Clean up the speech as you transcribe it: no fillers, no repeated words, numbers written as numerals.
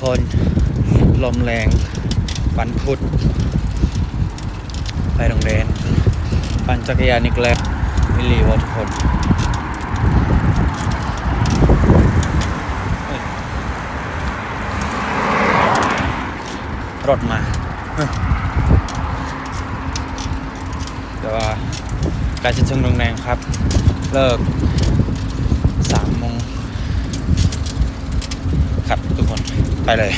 คนลมแรงวันพุธไปโรงเรียนปั่นจักรยานอีกแล้วมิลลีวอทุกคนรถมาแต่ว่าใกล้จะถึงโรงแรมครับเลิก3 โมงครับทุกคนไปเลย